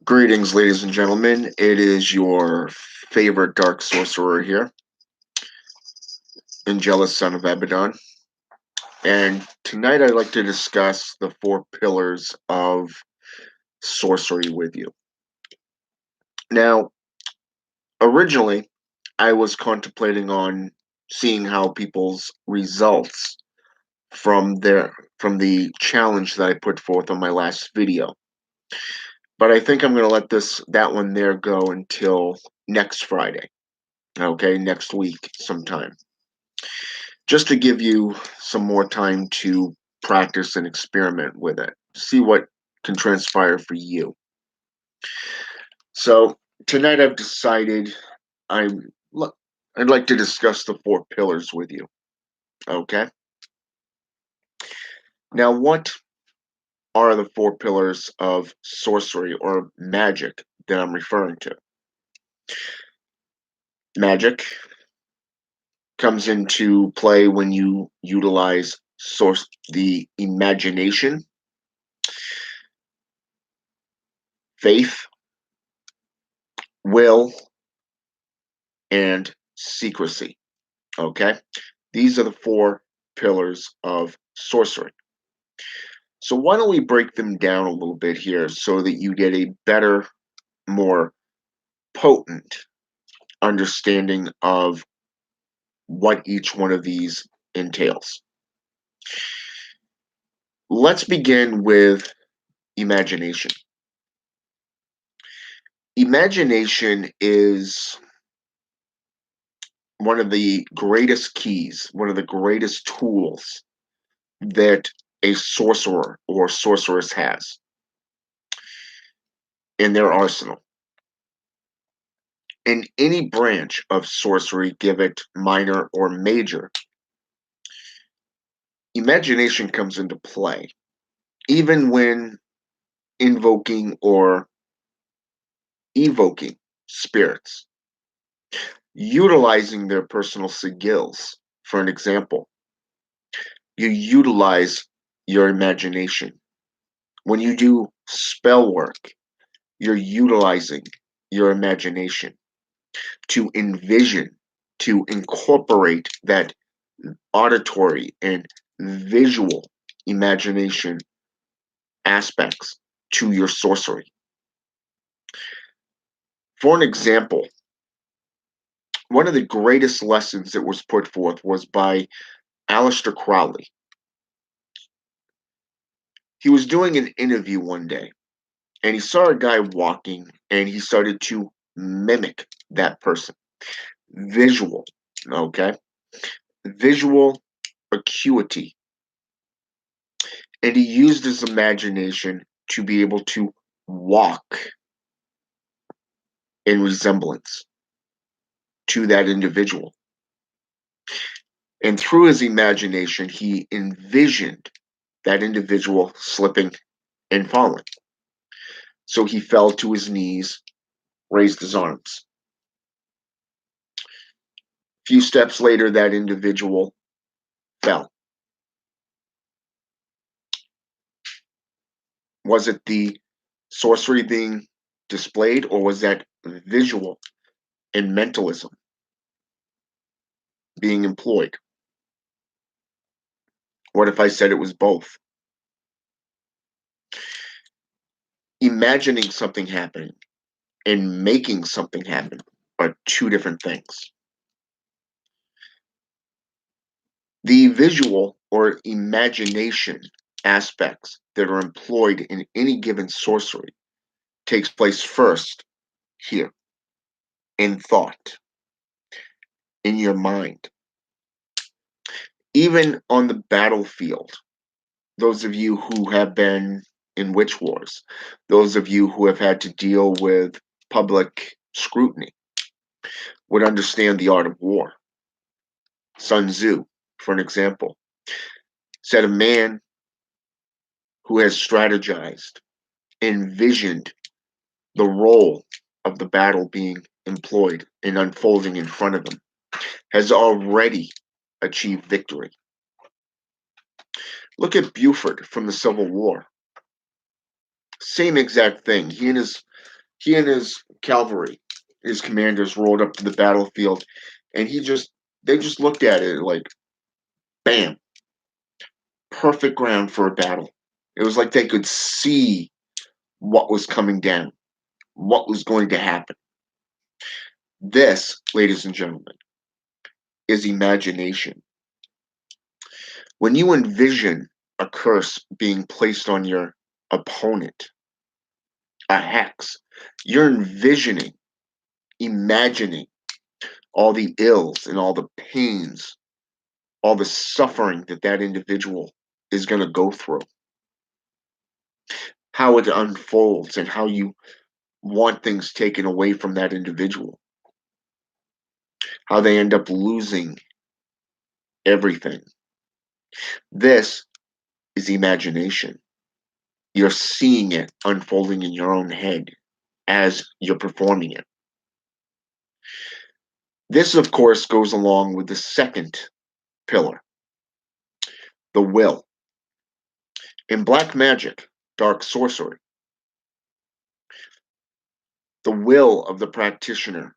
Greetings, ladies and gentlemen. It is your favorite Dark Sorcerer here, Angelus, son of Abaddon. And tonight I'd like to discuss the four pillars of sorcery with you. Now, originally, I was contemplating on seeing how people's results from the challenge that I put forth on my last video. But I think I'm going to let that one there go until next Friday. Okay, next week sometime. Just to give you some more time to practice and experiment with it, see what can transpire for you. So tonight I've decided I'd like to discuss the four pillars with you. Okay. Now, what are the four pillars of sorcery or magic that I'm referring to? Magic comes into play when you utilize the imagination, faith, will, and secrecy. Okay? These are the four pillars of sorcery. So why don't we break them down a little bit here so that you get a better, more potent understanding of what each one of these entails. Let's begin with imagination. Imagination is one of the greatest keys, one of the greatest tools that a sorcerer or sorceress has in their arsenal. In any branch of sorcery, give it minor or major, imagination comes into play, even when invoking or evoking spirits, utilizing their personal skills. For an example, you utilize your imagination. When you do spell work, you're utilizing your imagination to envision, to incorporate that auditory and visual imagination aspects to your sorcery. For an example, one of the greatest lessons that was put forth was by Aleister Crowley. He was doing an interview one day and he saw a guy walking and he started to mimic that person. Visual, okay? Visual acuity. And he used his imagination to be able to walk in resemblance to that individual. And through his imagination, he envisioned that individual slipping and falling. So he fell to his knees, raised his arms. A few steps later, that individual fell. Was it the sorcery being displayed, or was that visual and mentalism being employed? What if I said it was both? Imagining something happening and making something happen are two different things. The visual or imagination aspects that are employed in any given sorcery takes place first here, in thought, in your mind. Even on the battlefield, those of you who have been in witch wars, those of you who have had to deal with public scrutiny, would understand the art of war. Sun Tzu, for an example, said a man who has strategized, envisioned the role of the battle being employed and unfolding in front of him, has already achieved victory. Look at Buford from the Civil War. Same exact thing. He and his He and his cavalry, his commanders, rolled up to the battlefield, and they just looked at it like, bam, perfect ground for a battle. It was like they could see what was coming down, what was going to happen. This, ladies and gentlemen, is imagination. When you envision a curse being placed on your opponent, a hex, you're envisioning, imagining all the ills and all the pains, all the suffering that that individual is going to go through, how it unfolds, and how you want things taken away from that individual, how they end up losing everything. This is imagination. You're seeing it unfolding in your own head as you're performing it. This, of course, goes along with the second pillar, the will. In black magic, dark sorcery, the will of the practitioner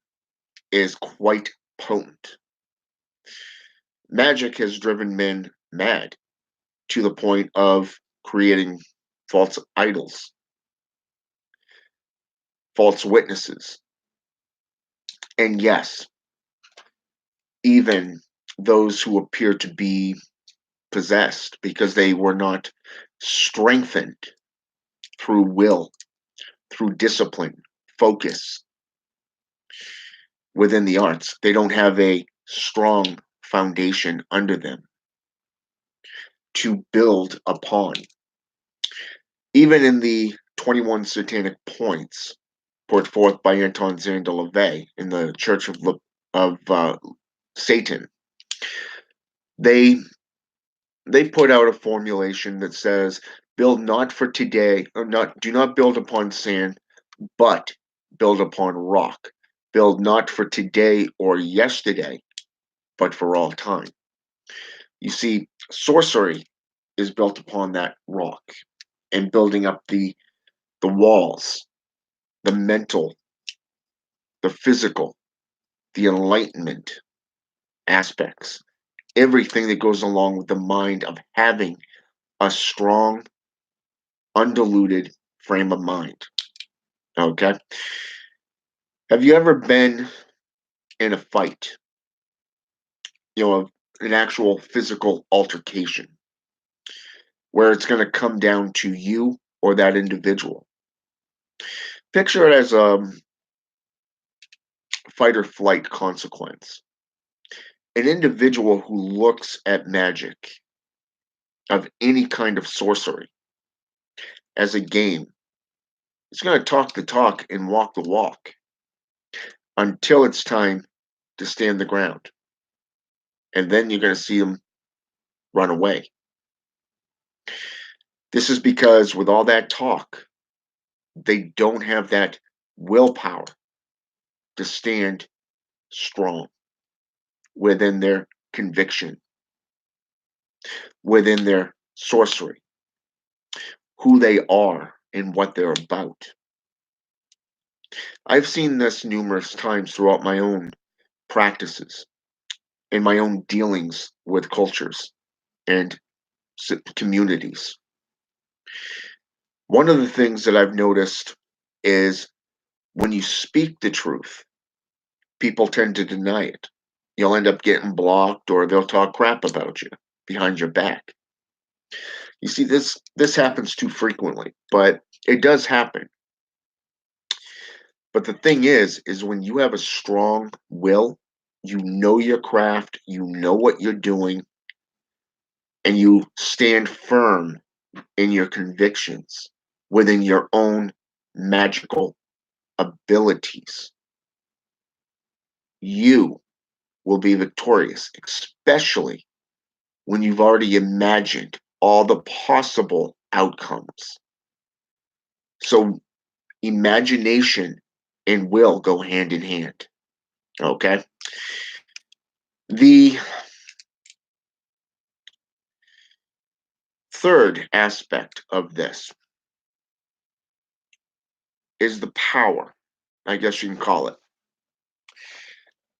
is quite potent. Magic has driven men mad to the point of creating false idols, false witnesses, and yes, even those who appear to be possessed because they were not strengthened through will, through discipline, focus within the arts. They don't have a strong foundation under them to build upon. Even in the 21 Satanic Points put forth by Anton Zan de Levay in the Church of Satan, they they put out a formulation that says, "Build not for today, or not do not build upon sand, but build upon rock. Build not for today or yesterday, but for all time." You see, sorcery is built upon that rock and building up the walls, the mental, the physical, the enlightenment aspects, everything that goes along with the mind of having a strong, undiluted frame of mind. Okay? Have you ever been in a fight, an actual physical altercation, where it's going to come down to you or that individual? Picture it as a fight or flight consequence. An individual who looks at magic of any kind of sorcery as a game is going to talk the talk and walk the walk until it's time to stand the ground. And then you're going to see them run away. This is because with all that talk, they don't have that willpower to stand strong within their conviction, within their sorcery, who they are and what they're about. I've seen this numerous times throughout my own practices, in my own dealings with cultures and communities. One of the things that I've noticed is when you speak the truth, people tend to deny it. You'll end up getting blocked or they'll talk crap about you behind your back. You see, this happens too frequently, but it does happen. But the thing is when you have a strong will, you know your craft, you know what you're doing, and you stand firm in your convictions within your own magical abilities, you will be victorious, especially when you've already imagined all the possible outcomes. So, imagination and will go hand in hand. Okay? The third aspect of this is the power I guess you can call it.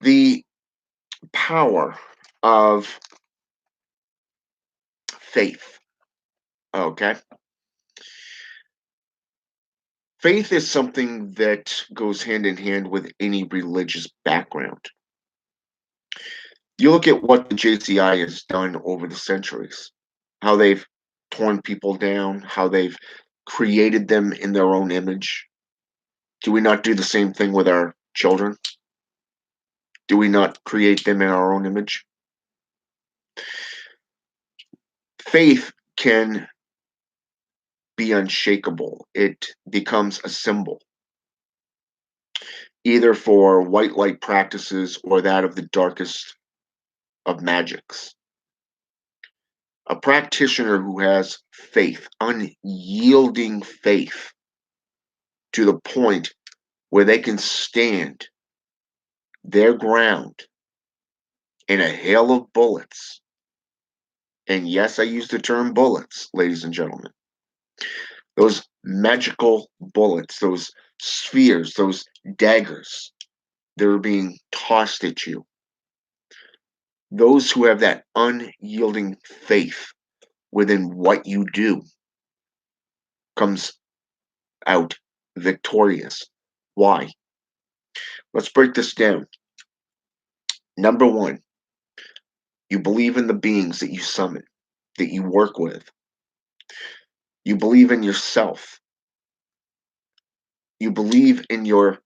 The power of faith. Okay. Faith is something that goes hand in hand with any religious background. You look at what the JCI has done over the centuries, how they've torn people down, how they've created them in their own image. Do we not do the same thing with our children? Do we not create them in our own image? Faith can be unshakable. It becomes a symbol, either for white light practices or that of the darkest of magics. A practitioner who has faith, unyielding faith, to the point where they can stand their ground in a hail of bullets. And yes, I use the term bullets, ladies and gentlemen. Those magical bullets, those spheres, those daggers that are being tossed at you. Those who have that unyielding faith within what you do comes out victorious. Why? Let's break this down. Number one, you believe in the beings that you summon, that you work with. You believe in yourself. You believe in your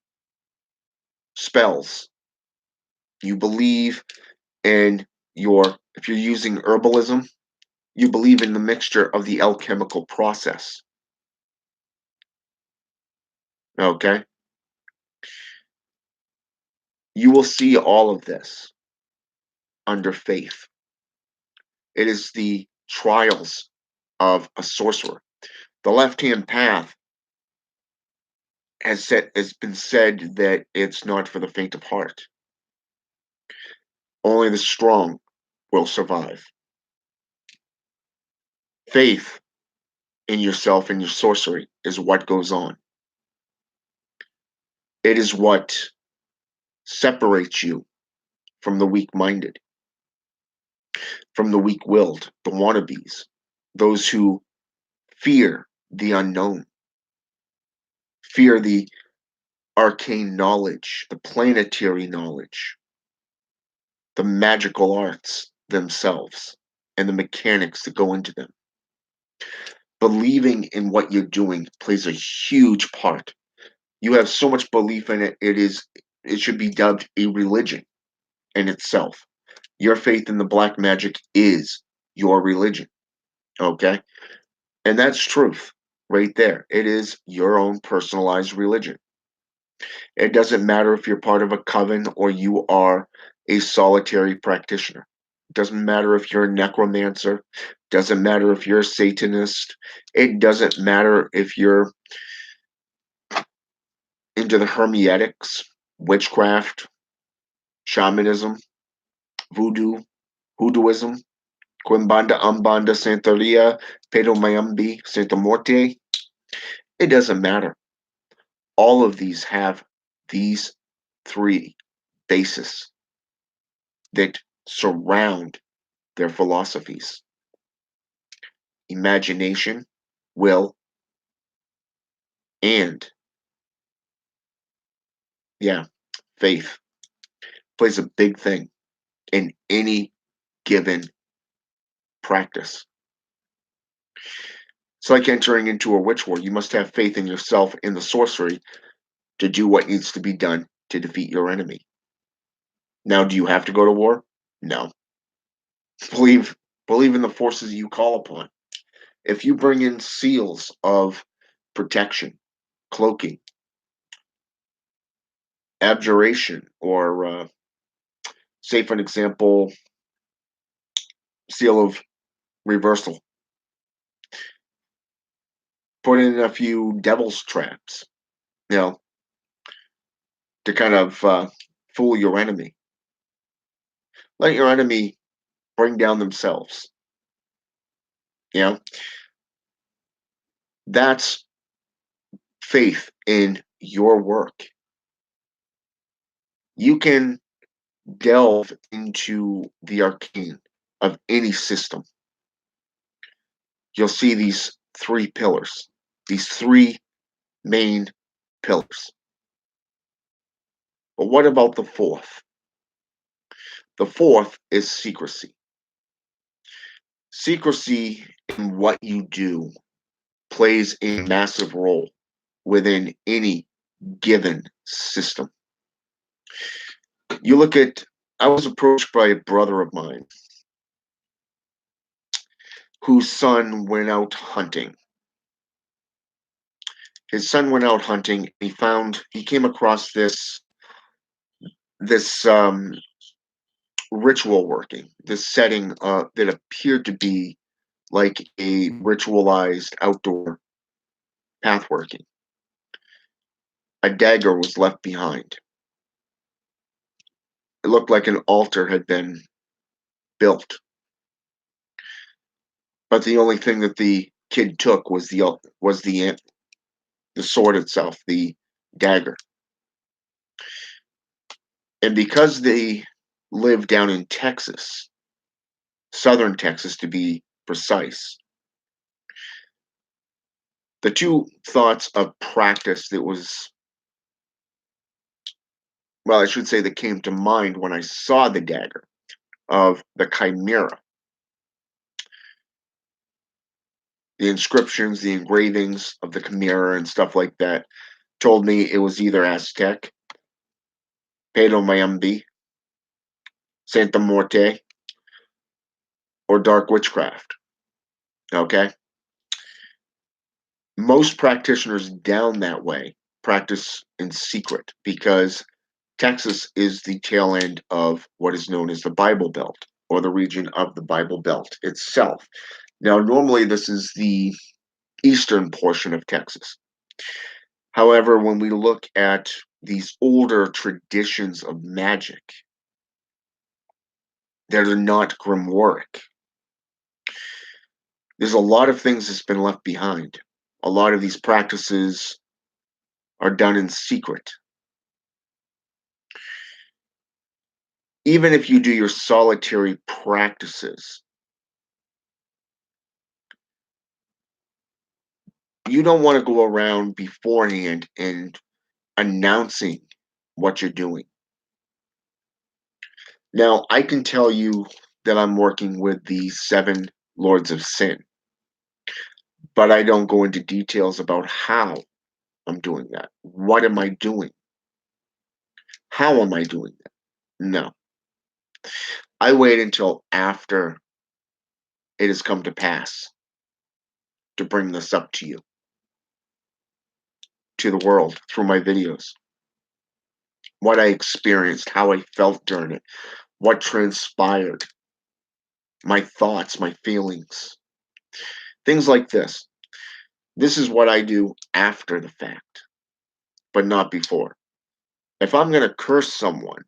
spells. You believe in if you're using herbalism, you believe in the mixture of the alchemical process. Okay? You will see all of this under faith. It is the trials of a sorcerer. The left-hand path has been said that it's not for the faint of heart. Only the strong will survive. Faith in yourself and your sorcery is what goes on. It is what separates you from the weak-minded, from the weak-willed, the wannabes, those who fear the unknown, fear the arcane knowledge, the planetary knowledge, the magical arts themselves, and the mechanics that go into them. Believing in what you're doing plays a huge part. You have so much belief in it, it should be dubbed a religion in itself. Your faith in the black magic is your religion. Okay? And that's truth right there. It is your own personalized religion. It doesn't matter if you're part of a coven or you are a solitary practitioner. It doesn't matter if you're a necromancer. It doesn't matter if you're a Satanist. It doesn't matter if you're into the Hermetics, witchcraft, shamanism, voodoo, hoodooism, Quimbanda, Umbanda, Santeria, Pedo Mayambi, Santa Morte. It doesn't matter. All of these have these three bases that surround their philosophies: imagination, will, and, yeah, faith plays a big thing in any given practice. It's like entering into a witch war. You must have faith in yourself, in the sorcery, to do what needs to be done to defeat your enemy. Now, do you have to go to war? No. Believe believe in the forces you call upon. If you bring in seals of protection, cloaking, abjuration, or say, for an example, seal of reversal, put in a few devil's traps, you know, to kind of fool your enemy. Let your enemy bring down themselves. You know, that's faith in your work. You can delve into the arcane of any system. You'll see these three pillars, these three main pillars. But what about the fourth? The fourth is secrecy. Secrecy in what you do plays a massive role within any given system. You look at, I was approached by a brother of mine whose son went out hunting. His son went out hunting. He came across this ritual working, this setting that appeared to be like a ritualized outdoor path working. A dagger was left behind. It looked like an altar had been built, but the only thing that the kid took was the sword itself, the dagger. And because they live down in Texas, southern Texas to be precise, the two thoughts of practice I should say that came to mind when I saw the dagger of the chimera, the inscriptions, the engravings of the chimera and stuff like that told me it was either Aztec, Pedro Mayambi, Santa Morte, or dark witchcraft. Okay? Most practitioners down that way practice in secret because Texas is the tail end of what is known as the Bible Belt, or the region of the Bible Belt itself. Now, normally this is the eastern portion of Texas. However, when we look at these older traditions of magic that are not grimoire, there's a lot of things that's been left behind. A lot of these practices are done in secret. Even if you do your solitary practices, you don't want to go around beforehand and announcing what you're doing. Now, I can tell you that I'm working with the seven lords of sin, but I don't go into details about how I'm doing that. What am I doing? How am I doing that? No. I wait until after it has come to pass to bring this up to you, to the world, through my videos. What I experienced, how I felt during it, what transpired, my thoughts, my feelings, things like this. This is what I do after the fact, but not before. If I'm going to curse someone,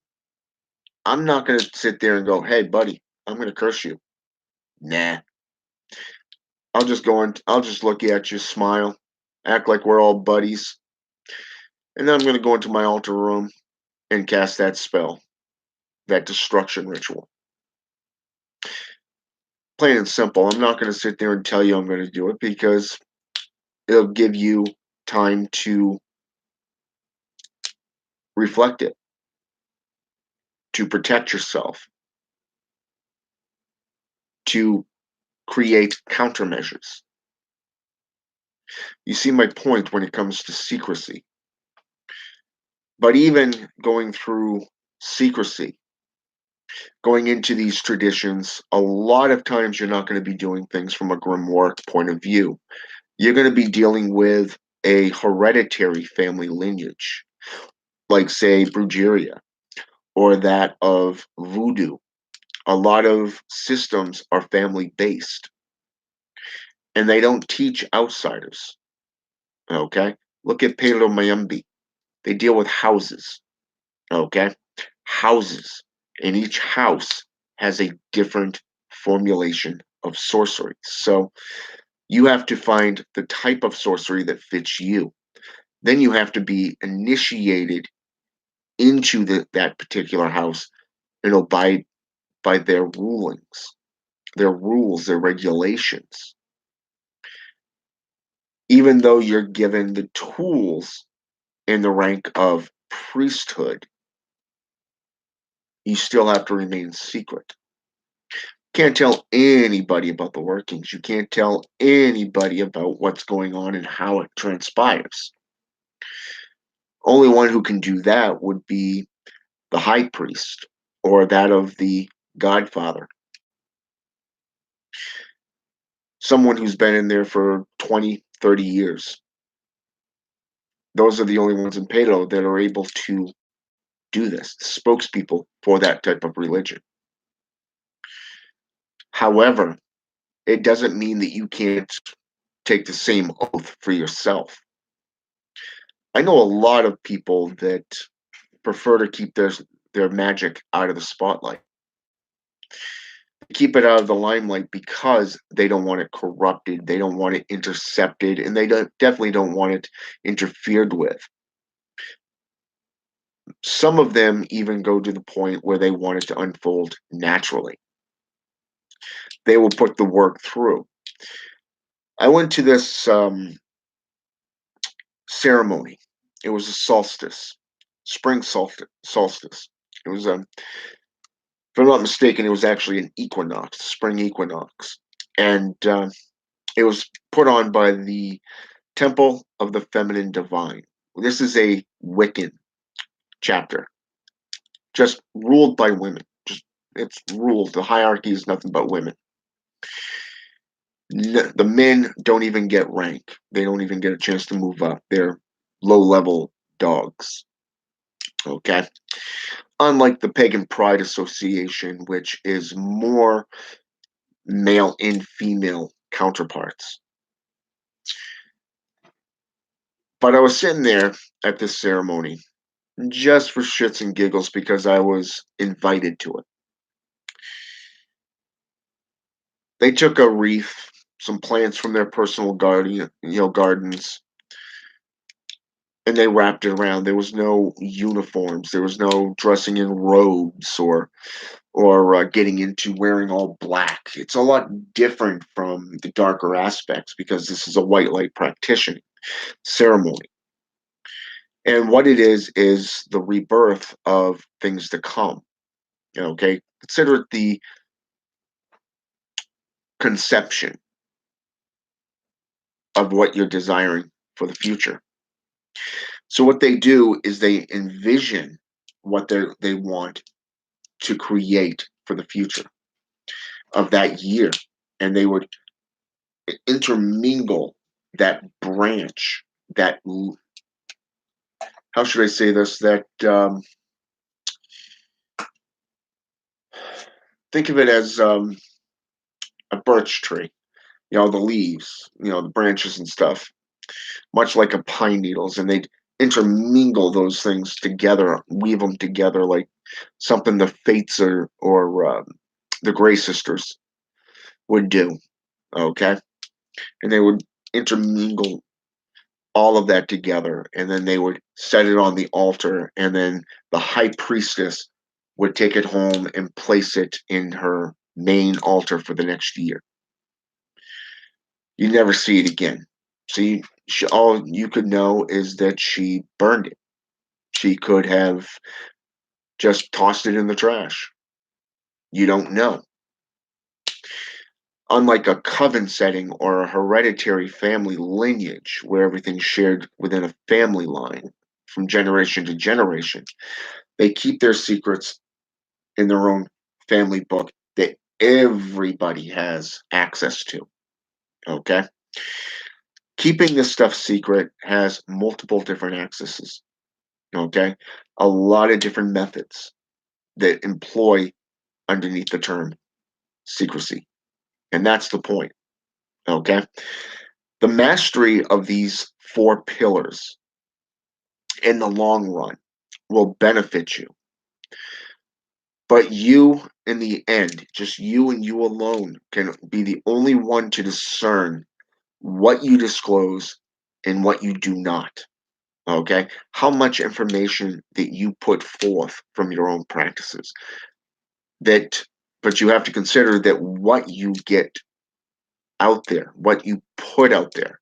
I'm not going to sit there and go, hey, buddy, I'm going to curse you. Nah. I'll just look at you, smile, act like we're all buddies. And then I'm going to go into my altar room and cast that spell, that destruction ritual. Plain and simple. I'm not going to sit there and tell you I'm going to do it because it'll give you time to reflect it, to protect yourself, to create countermeasures. You see my point when it comes to secrecy. But even going through secrecy, going into these traditions, a lot of times you're not going to be doing things from a grimoire point of view. You're going to be dealing with a hereditary family lineage, like, say, Brujeria, or that of voodoo. A lot of systems are family based, and they don't teach outsiders. Okay? Look at Palo Mayumbi. They deal with houses. Okay? Houses. And each house has a different formulation of sorcery. So you have to find the type of sorcery that fits you. Then you have to be initiated into that particular house and abide by their rulings, their rules, their regulations. Even though you're given the tools in the rank of priesthood, you still have to remain secret. Can't tell anybody about the workings. You can't tell anybody about what's going on and how it transpires. Only one who can do that would be the high priest or that of the godfather. Someone who's been in there for 20, 30 years. Those are the only ones in Palo that are able to do this, spokespeople for that type of religion. However, it doesn't mean that you can't take the same oath for yourself. I know a lot of people that prefer to keep their magic out of the spotlight. Keep it out of the limelight because they don't want it corrupted, they don't want it intercepted, and they definitely don't want it interfered with. Some of them even go to the point where they want it to unfold naturally. They will put the work through. I went to this ceremony. It was a solstice, spring solstice. It was if I'm not mistaken, it was actually an equinox, spring equinox, and it was put on by the Temple of the Feminine Divine. This is a Wiccan chapter, just ruled by women. Just it's ruled. The hierarchy is nothing but women. The men don't even get rank. They don't even get a chance to move up. They're low-level dogs. Okay. Unlike the Pagan Pride Association, which is more male and female counterparts. But I was sitting there at this ceremony just for shits and giggles because I was invited to it. They took a wreath, some plants from their personal gardens, and they wrapped it around. There was no uniforms. There was no dressing in robes or getting into wearing all black. It's a lot different from the darker aspects because this is a white light practitioner ceremony. And what it is the rebirth of things to come. Okay, consider it the conception of what you're desiring for the future. So what they do is they envision what they want to create for the future of that year, and they would intermingle that branch, that how should I say this? That think of it as a birch tree. The leaves, the branches and stuff, much like a pine needles, and they'd intermingle those things together, weave them together like something the Fates or the Gray Sisters would do. Okay, and they would intermingle all of that together, and then they would set it on the altar, and then the high priestess would take it home and place it in her main altar for the next year. You never see it again. See, all you could know is that she burned it. She could have just tossed it in the trash. You don't know. Unlike a coven setting or a hereditary family lineage where everything's shared within a family line from generation to generation, they keep their secrets in their own family book that everybody has access to. Okay? Keeping this stuff secret has multiple different accesses. Okay? A lot of different methods that employ underneath the term secrecy. And that's the point. Okay? The mastery of these 4 pillars in the long run will benefit you. But you, in the end, just you and you alone, can be the only one to discern what you disclose and what you do not. Okay? How much information that you put forth from your own practices. That, but you have to consider that what you get out there, what you put out there,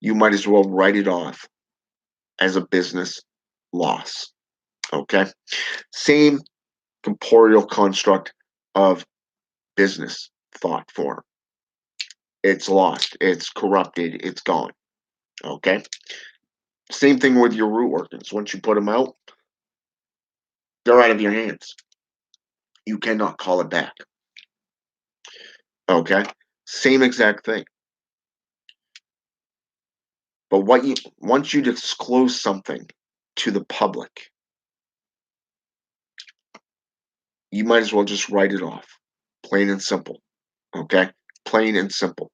you might as well write it off as a business loss. Okay? Same corporeal construct of business thought form. It's lost, it's corrupted, it's gone. Okay? Same thing with your root workings. Once you put them out, they're out of your hands. You cannot call it back. Okay? Same exact thing. But once you disclose something to the public, you might as well just write it off. Plain and simple. Okay? Plain and simple.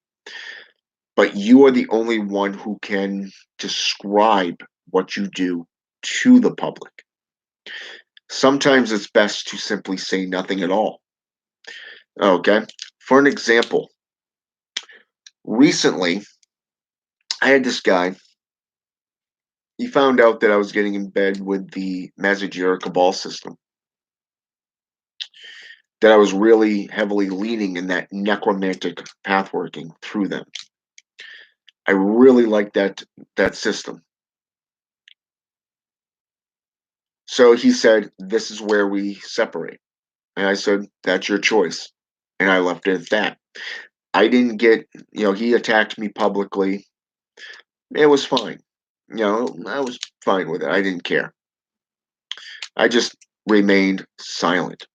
But you are the only one who can describe what you do to the public. Sometimes it's best to simply say nothing at all. Okay? For an example, recently I had this guy. He found out that I was getting in bed with the Mazajira Cabal system, that I was really heavily leaning in that necromantic pathworking through them. I really like that system. So he said, "This is where we separate." And I said, "That's your choice." And I left it at that. I didn't get, he attacked me publicly. It was fine. I was fine with it. I didn't care. I just remained silent.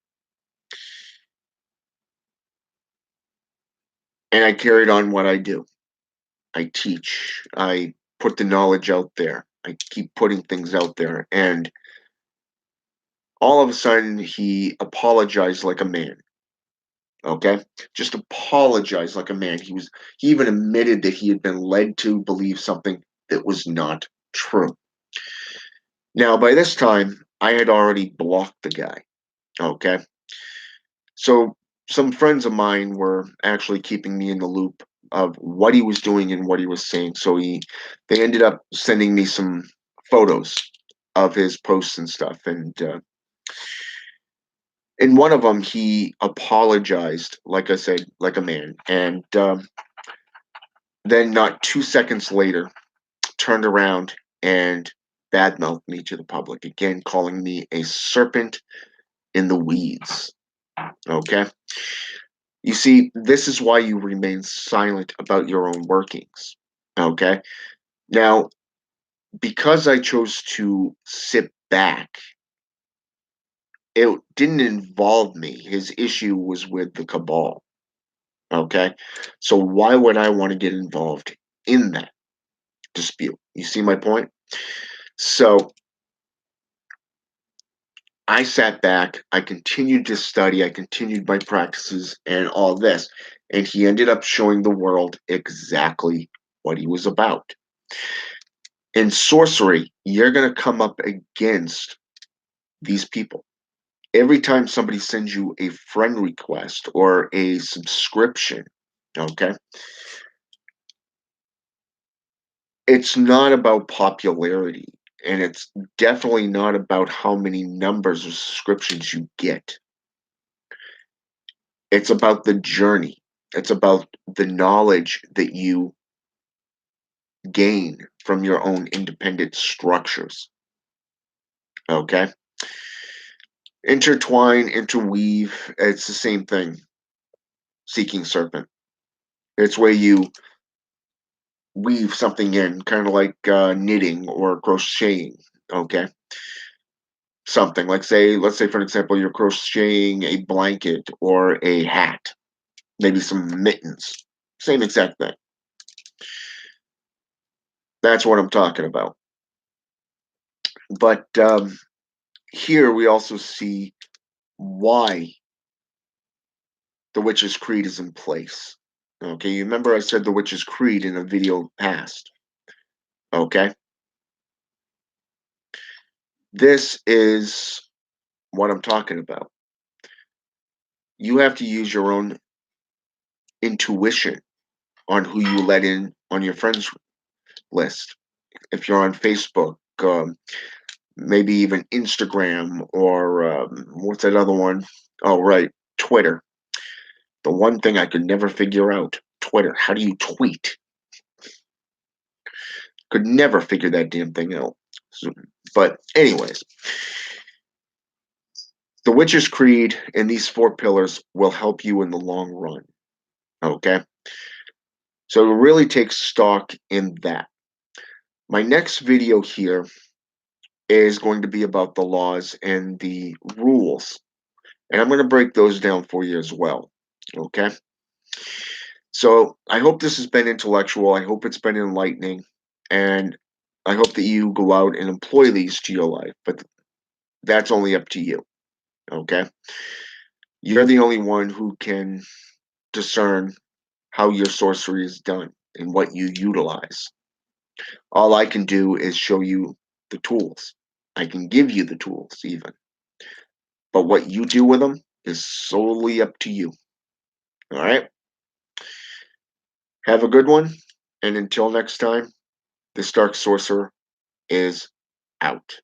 And I carried on what I do. I teach. I put the knowledge out there. I keep putting things out there. And all of a sudden, he apologized like a man. Okay? Just apologized like a man. He even admitted that he had been led to believe something that was not true. Now, by this time, I had already blocked the guy. Okay? So some friends of mine were actually keeping me in the loop of what he was doing and what he was saying. So they ended up sending me some photos of his posts and stuff. And in one of them, he apologized, like I said, like a man. And then, not 2 seconds later, turned around and badmouthed me to the public again, calling me a serpent in the weeds. Okay? You see, this is why you remain silent about your own workings. Okay? Now, because I chose to sit back, it didn't involve me. His issue was with the cabal. Okay? So why would I want to get involved in that dispute? You see my point? So I sat back, I continued to study, I continued my practices and all this. And he ended up showing the world exactly what he was about. In sorcery, you're going to come up against these people. Every time somebody sends you a friend request or a subscription, okay, it's not about popularity. And it's definitely not about how many numbers of subscriptions you get. It's about the journey. It's about the knowledge that you gain from your own independent structures. Okay? Intertwine, interweave, it's the same thing. Seeking serpent. It's where you weave something in, kind of like knitting or crocheting. Okay? Something like, let's say for example, you're crocheting a blanket or a hat, maybe some mittens. Same exact thing. That's what I'm talking about. But here we also see why the Witch's Creed is in place. Okay, you remember I said the Witch's Creed in a video past. Okay, this is what I'm talking about. You have to use your own intuition on who you let in on your friends list. If you're on Facebook, maybe even Instagram, or what's that other one? Oh, right, Twitter. The one thing I could never figure out, Twitter. How do you tweet? Could never figure that damn thing out. But anyways, the Witcher's Creed and these four pillars will help you in the long run. Okay? So really take stock in that. My next video here is going to be about the laws and the rules. And I'm going to break those down for you as well. Okay? So I hope this has been intellectual. I hope it's been enlightening. And I hope that you go out and employ these to your life. But that's only up to you. Okay? You're the only one who can discern how your sorcery is done and what you utilize. All I can do is show you the tools. I can give you the tools, even. But what you do with them is solely up to you. All right? Have a good one. And until next time, this Dark Sorcerer is out.